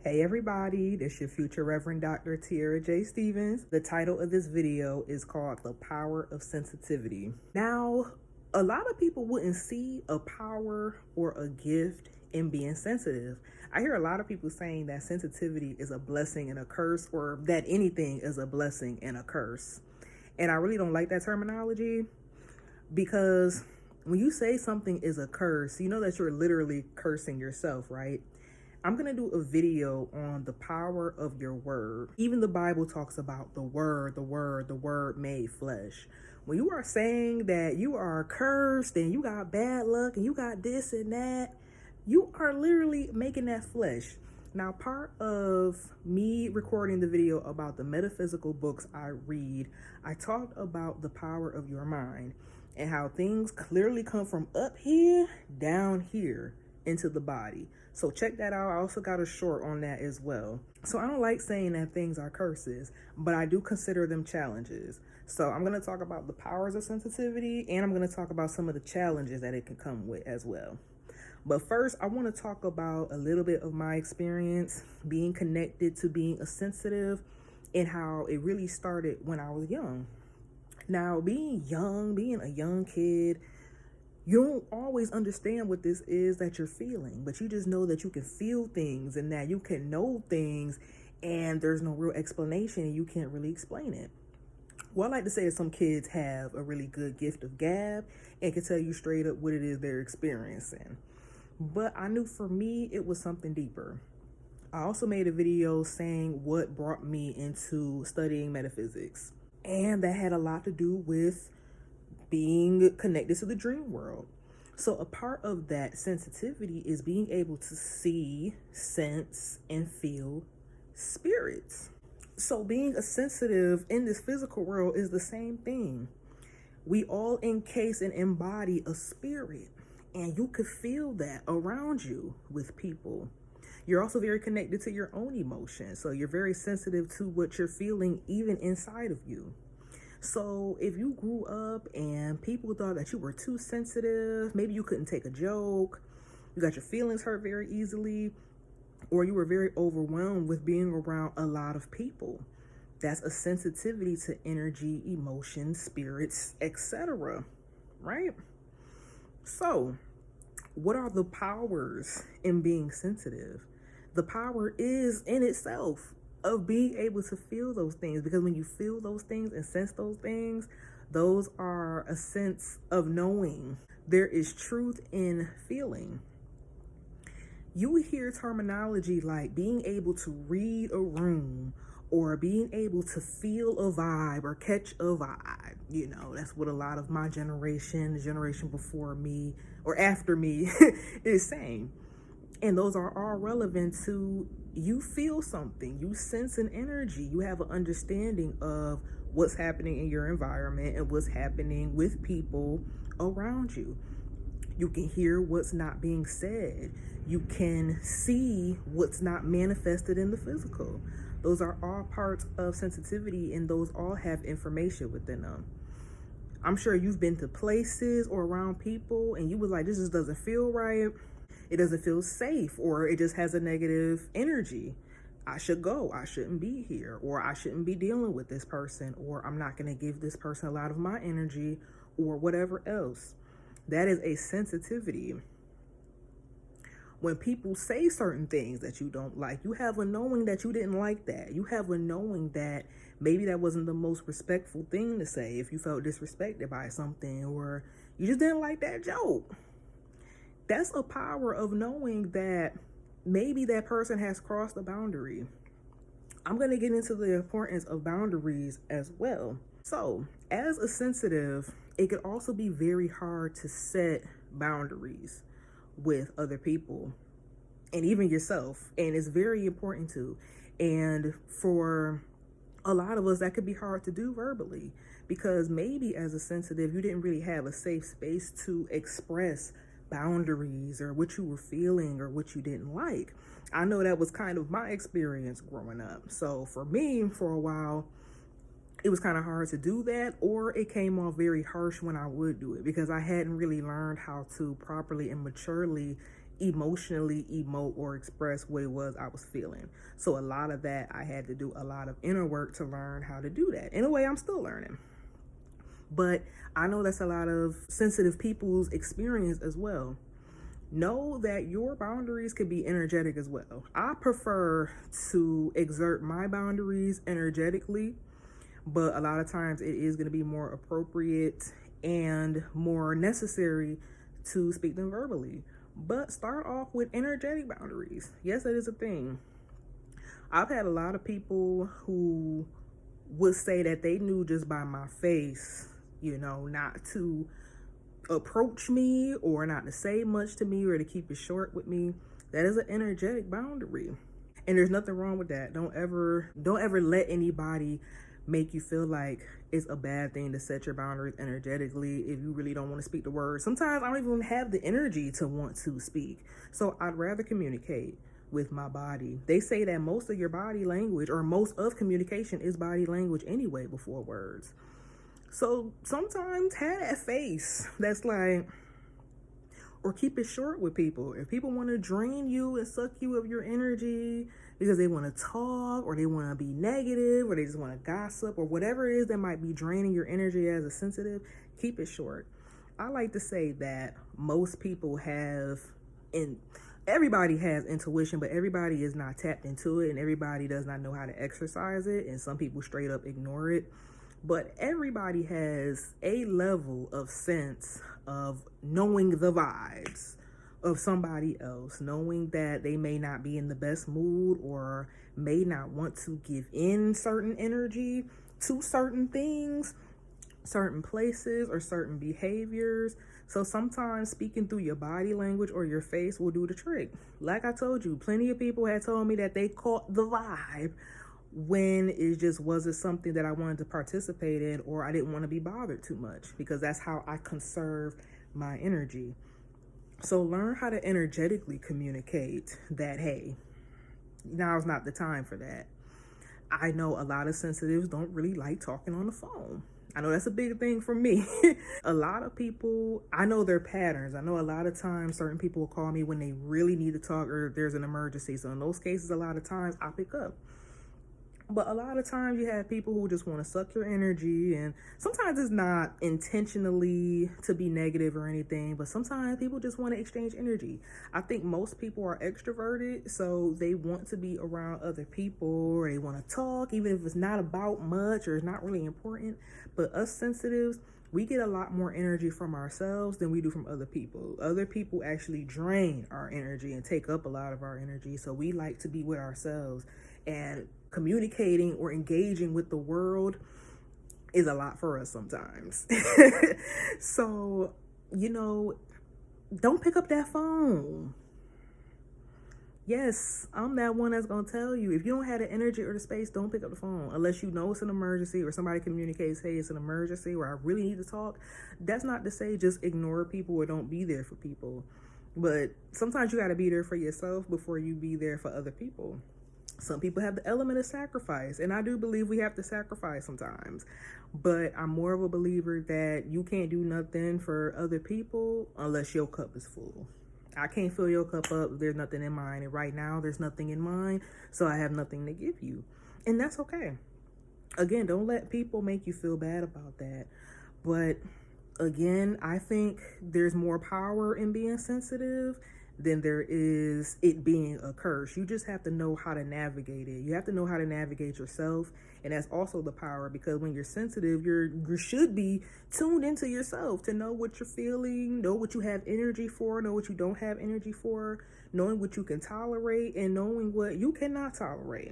Hey everybody, this your future Reverend-Doctor Tiara J. Stevens. The title of this video is called The Power of Sensitivity. Now, a lot of people wouldn't see a power or a gift in being sensitive. I hear a lot of people saying that sensitivity is a blessing and a curse, or that anything is a blessing and a curse. And I really don't like that terminology, because when you say something is a curse, you know that you're literally cursing yourself, right? I'm going to do a video on the power of your word. Even the Bible talks about the word made flesh. When you are saying that you are cursed and you got bad luck and you got this and that, you are literally making that flesh. Now, part of me recording the video about the metaphysical books I read, I talked about the power of your mind and how things clearly come from up here down here into the body. So check that out. I also got a short on that as well. So I don't like saying that things are curses, but I do consider them challenges. So I'm going to talk about the powers of sensitivity, and I'm going to talk about some of the challenges that it can come with as well. But first, I want to talk about a little bit of my experience being connected to being a sensitive and how it really started when I was young. Now, being a young kid, you don't always understand what this is that you're feeling, but you just know that you can feel things and that you can know things, and there's no real explanation and you can't really explain it. What I like to say is some kids have a really good gift of gab and can tell you straight up what it is they're experiencing. But I knew for me, it was something deeper. I also made a video saying what brought me into studying metaphysics, and that had a lot to do with being connected to the dream world. So a part of that sensitivity is being able to see, sense, and feel spirits. So being a sensitive in this physical world is the same thing. We all encase and embody a spirit, and you could feel that around you with people. You're also very connected to your own emotions, so you're very sensitive to what you're feeling even inside of you. So if you grew up and people thought that you were too sensitive, maybe you couldn't take a joke, you got your feelings hurt very easily, or you were very overwhelmed with being around a lot of people, that's a sensitivity to energy, emotions, spirits, etc. Right? So what are the powers in being sensitive? The power is in itself of being able to feel those things, because when you feel those things and sense those things, those are a sense of knowing. There is truth in feeling. You hear terminology like being able to read a room or being able to feel a vibe or catch a vibe. You know, that's what a lot of my generation, the generation before me or after me is saying. And those are all relevant to you feel something, you sense an energy, you have an understanding of what's happening in your environment and what's happening with people around you. You can hear what's not being said. You can see what's not manifested in the physical. Those are all parts of sensitivity, and those all have information within them. I'm sure you've been to places or around people and you was like, this just doesn't feel right. It doesn't feel safe, or it just has a negative energy. I should go. I shouldn't be here, or I shouldn't be dealing with this person, or I'm not going to give this person a lot of my energy, or whatever else. That is a sensitivity. When people say certain things that you don't like, you have a knowing that you didn't like that. You have a knowing that maybe that wasn't the most respectful thing to say if you felt disrespected by something, or you just didn't like that joke. That's a power of knowing that maybe that person has crossed the boundary. I'm going to get into the importance of boundaries as well. So, as a sensitive, it could also be very hard to set boundaries with other people and even yourself. And it's very important to. And for a lot of us, that could be hard to do verbally, because maybe as a sensitive, you didn't really have a safe space to express boundaries or what you were feeling or what you didn't like. I know that was kind of my experience growing up. So for me, for a while, it was kind of hard to do that, or it came off very harsh when I would do it, because I hadn't really learned how to properly and maturely emotionally emote or express what it was I was feeling. So a lot of that, I had to do a lot of inner work to learn how to do that. In a way, I'm still learning. But I know that's a lot of sensitive people's experience as well. Know that your boundaries can be energetic as well. I prefer to exert my boundaries energetically, but a lot of times it is going to be more appropriate and more necessary to speak them verbally. But start off with energetic boundaries. Yes, that is a thing. I've had a lot of people who would say that they knew just by my face, not to approach me or not to say much to me or to keep it short with me. That is an energetic boundary. And there's nothing wrong with that. Don't ever let anybody make you feel like it's a bad thing to set your boundaries energetically if you really don't want to speak the word. Sometimes I don't even have the energy to want to speak. So I'd rather communicate with my body. They say that most of your body language, or most of communication, is body language anyway before words. So sometimes have that face that's like, or keep it short with people. If people want to drain you and suck you of your energy because they want to talk or they want to be negative or they just want to gossip or whatever it is that might be draining your energy as a sensitive, keep it short. I like to say that most people have, and everybody has intuition, but everybody is not tapped into it and everybody does not know how to exercise it, and some people straight up ignore it. But everybody has a level of sense of knowing the vibes of somebody else, knowing that they may not be in the best mood or may not want to give in certain energy to certain things, certain places, or certain behaviors. So sometimes speaking through your body language or your face will do the trick. Like I told you, plenty of people had told me that they caught the vibe when it just wasn't something that I wanted to participate in, or I didn't want to be bothered too much, because that's how I conserve my energy. So learn how to energetically communicate that, hey, now's not the time for that. I know a lot of sensitives don't really like talking on the phone. I know that's a big thing for me. A lot of people, I know their patterns. I know a lot of times certain people will call me when they really need to talk or there's an emergency. So in those cases, a lot of times I pick up. But a lot of times you have people who just want to suck your energy, and sometimes it's not intentionally to be negative or anything, but sometimes people just want to exchange energy. I think most people are extroverted, so they want to be around other people, or they want to talk, even if it's not about much or it's not really important. But us sensitives, we get a lot more energy from ourselves than we do from other people. Other people actually drain our energy and take up a lot of our energy, so we like to be with ourselves. And communicating or engaging with the world is a lot for us sometimes. So, don't pick up that phone. Yes, I'm that one that's going to tell you, if you don't have the energy or the space, don't pick up the phone unless you know it's an emergency or somebody communicates, hey, it's an emergency or I really need to talk. That's not to say just ignore people or don't be there for people. But sometimes you got to be there for yourself before you be there for other people. Some people have the element of sacrifice, and I do believe we have to sacrifice sometimes. But I'm more of a believer that you can't do nothing for other people unless your cup is full. I can't fill your cup up if there's nothing in mine. And right now, there's nothing in mine, so I have nothing to give you. And that's okay. Again, don't let people make you feel bad about that. But again, I think there's more power in being sensitive than there is it being a curse. You just have to know how to navigate it. You have to know how to navigate yourself. And that's also the power, because when you're sensitive, you should be tuned into yourself to know what you're feeling, know what you have energy for, know what you don't have energy for, knowing what you can tolerate and knowing what you cannot tolerate.